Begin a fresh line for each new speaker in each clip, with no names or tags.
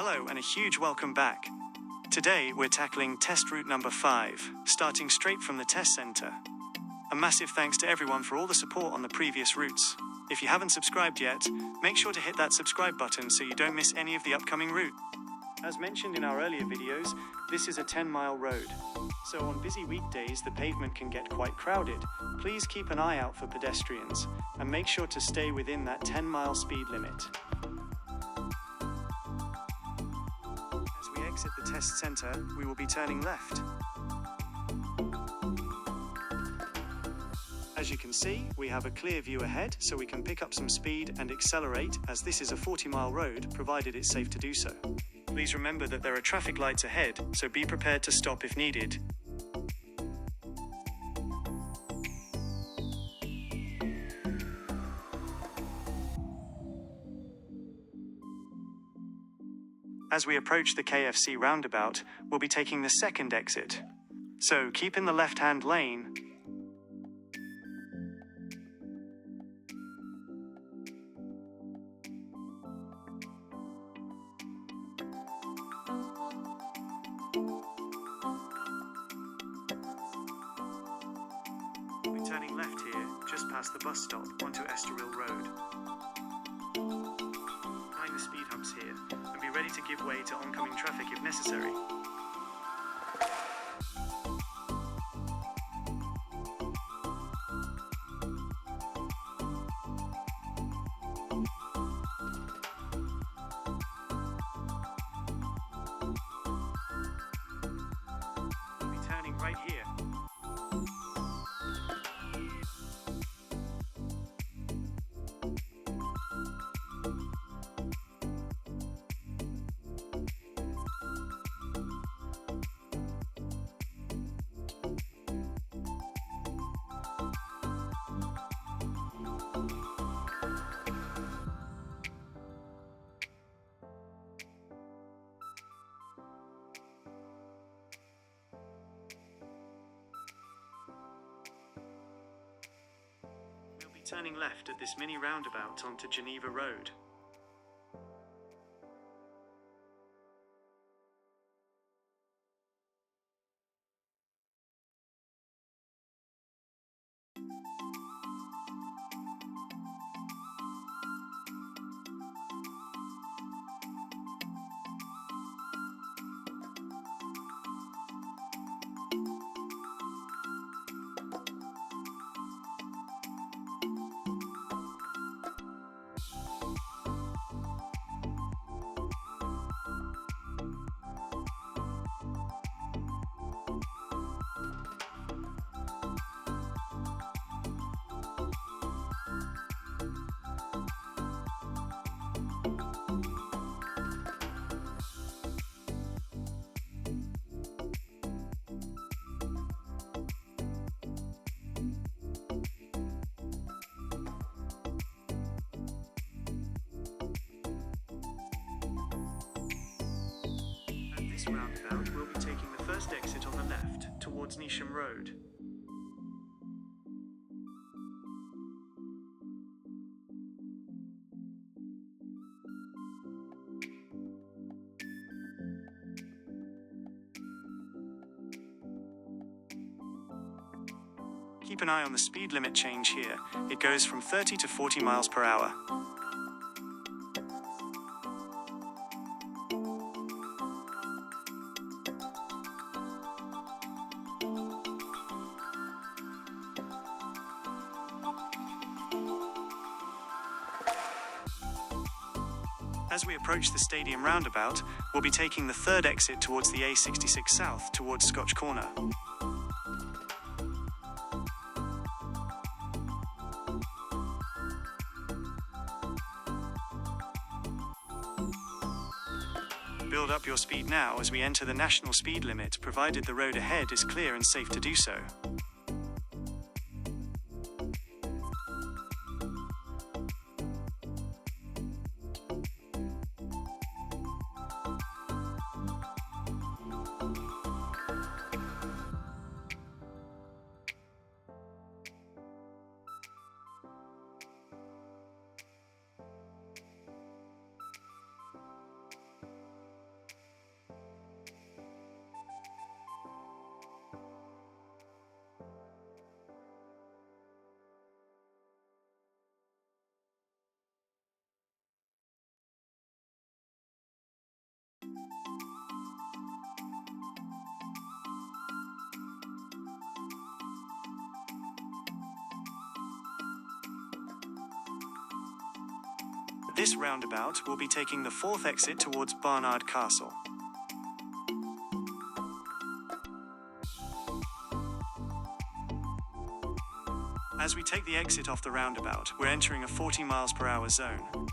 Hello and a huge welcome back. Today we're tackling test route number 5, starting straight from the test centre. A massive thanks to everyone for all the support on the previous routes. If you haven't subscribed yet, make sure to hit that subscribe button so you don't miss any of the upcoming route. As mentioned in our earlier videos, this is a 10-mile road. So on busy weekdays the pavement can get quite crowded. Please keep an eye out for pedestrians and make sure to stay within that 10-mile speed limit. As we exit the test centre, we will be turning left. As you can see, we have a clear view ahead, so we can pick up some speed and accelerate, as this is a 40-mile road, provided it's safe to do so. Please remember that there are traffic lights ahead, so be prepared to stop if needed. As we approach the KFC Roundabout, we'll be taking the second exit. So keep in the left-hand lane. We'll be turning left here, just past the bus stop, onto Estoril Road. Mind the speed humps here, and be ready to give way to oncoming traffic if necessary. We'll be turning right here. Turning left at this mini-roundabout onto Manoeuvre Road. Roundabout, we'll be taking the first exit on the left towards Neasham Road. Keep an eye on the speed limit change here. It goes from 30 to 40 miles per hour. As we approach the stadium roundabout, we'll be taking the third exit towards the A66 South towards Scotch Corner. Build up your speed now as we enter the national speed limit, provided the road ahead is clear and safe to do so. this roundabout, we'll be taking the 4th exit towards Barnard Castle. As we take the exit off the roundabout, we're entering a 40 miles per hour zone.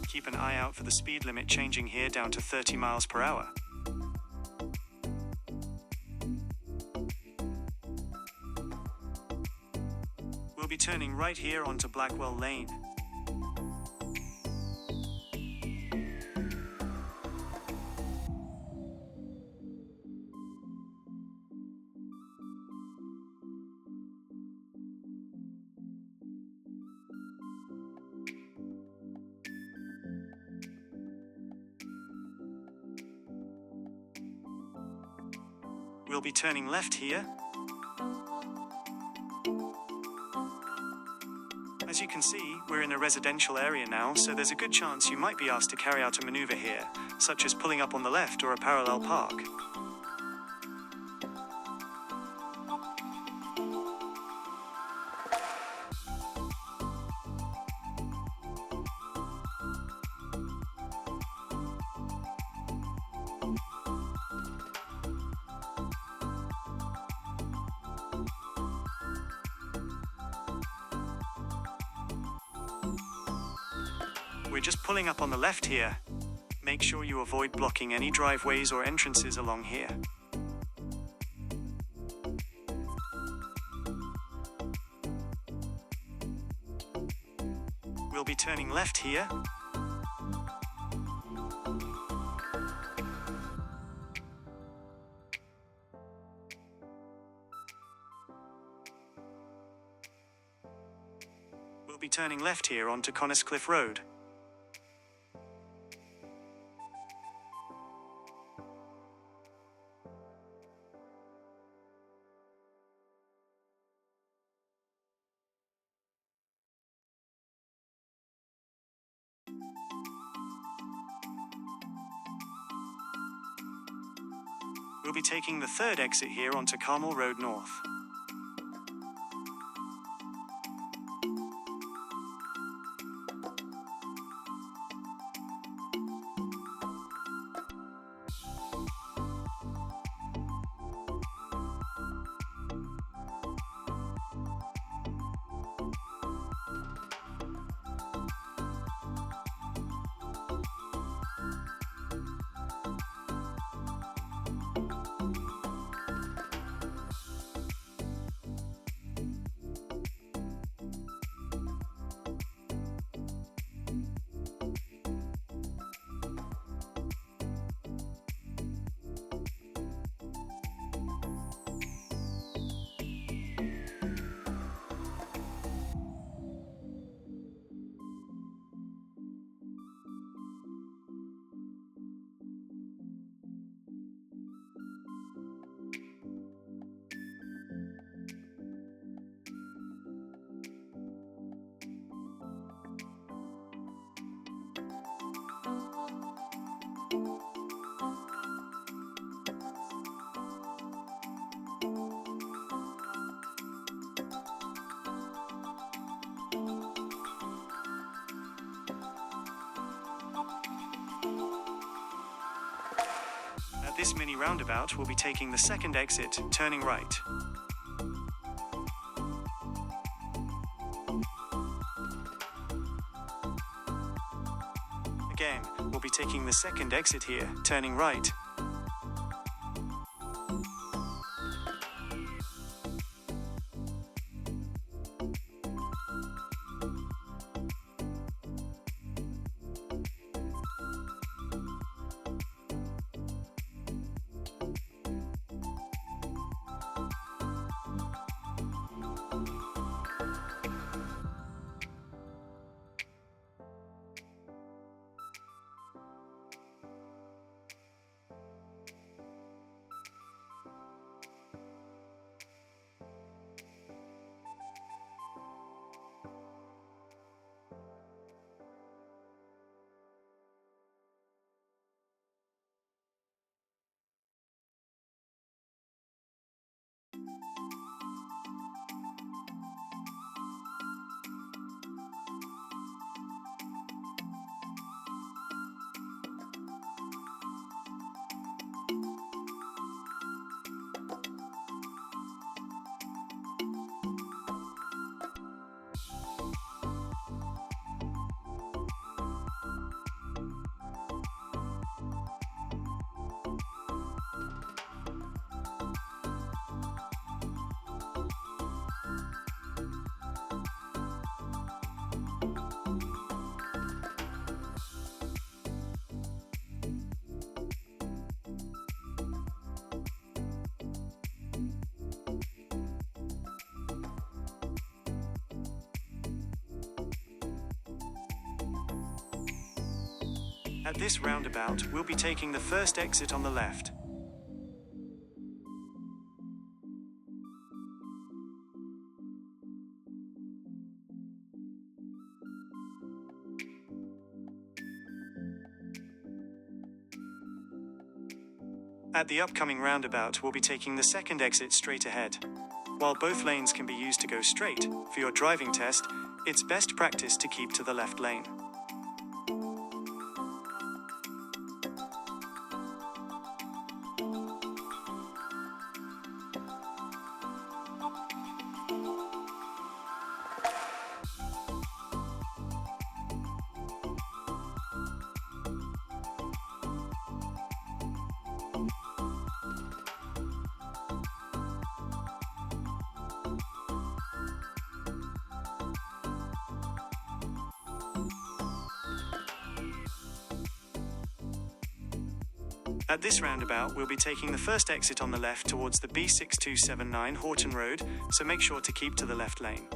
Keep an eye out for the speed limit changing here down to 30 miles per hour. We'll be turning right here onto Blackwell Lane. We'll be turning left here. As you can see, we're in a residential area now, so there's a good chance you might be asked to carry out a manoeuvre here, such as pulling up on the left or a parallel park. We're just pulling up on the left here. Make sure you avoid blocking any driveways or entrances along here. We'll be turning left here. We'll be turning left here onto Cliff Road. We'll be taking the 3rd exit here onto Yarm Road North. At this mini roundabout, we'll be taking the 2nd exit, turning right. Again, we'll be taking the 2nd exit here, turning right. At this roundabout, we'll be taking the first exit on the left. At the upcoming roundabout, we'll be taking the second exit straight ahead. While both lanes can be used to go straight, for your driving test, it's best practice to keep to the left lane. At this roundabout, we'll be taking the first exit on the left towards the B6279 Horton Road, so make sure to keep to the left lane.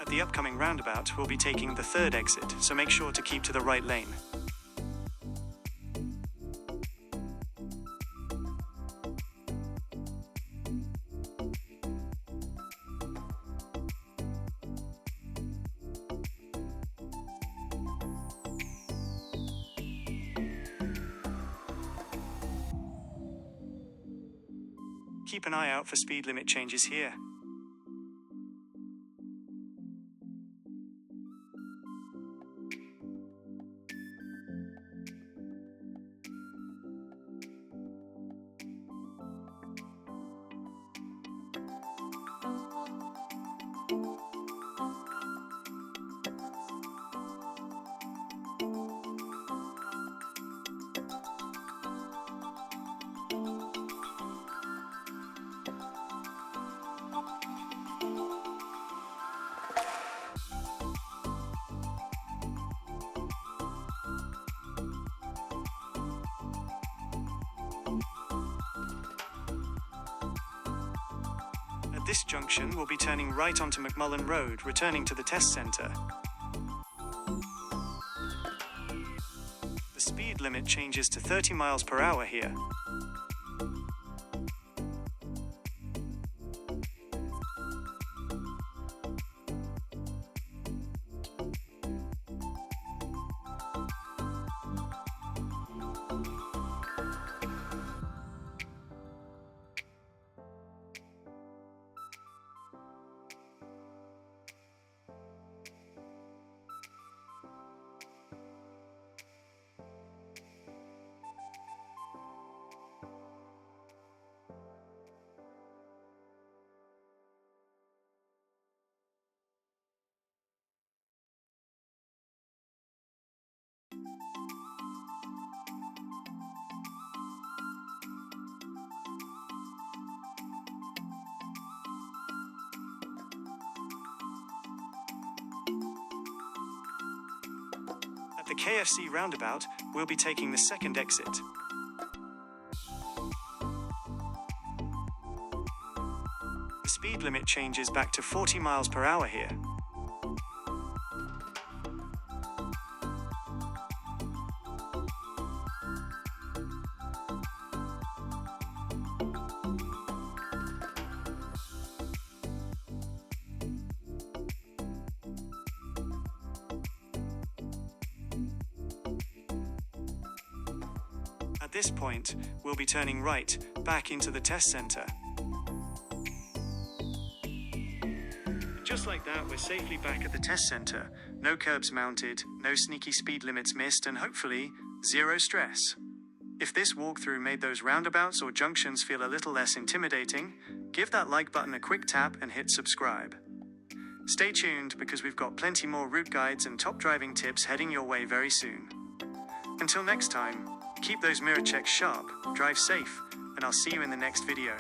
At the upcoming roundabout, we'll be taking the third exit, so make sure to keep to the right lane. Keep an eye out for speed limit changes here. At this junction, we'll be turning right onto Yarm Road, returning to the test centre. The speed limit changes to 30 miles per hour here. At the KFC Roundabout, we'll be taking the second exit. The speed limit changes back to 40 miles per hour here. this point, we'll be turning right, back into the test centre. Just like that, we're safely back at the test centre. No curbs mounted, no sneaky speed limits missed, and hopefully, zero stress. If this walkthrough made those roundabouts or junctions feel a little less intimidating, give that like button a quick tap and hit subscribe. Stay tuned because we've got plenty more route guides and top driving tips heading your way very soon. Until next time, keep those mirror checks sharp, drive safe, and I'll see you in the next video.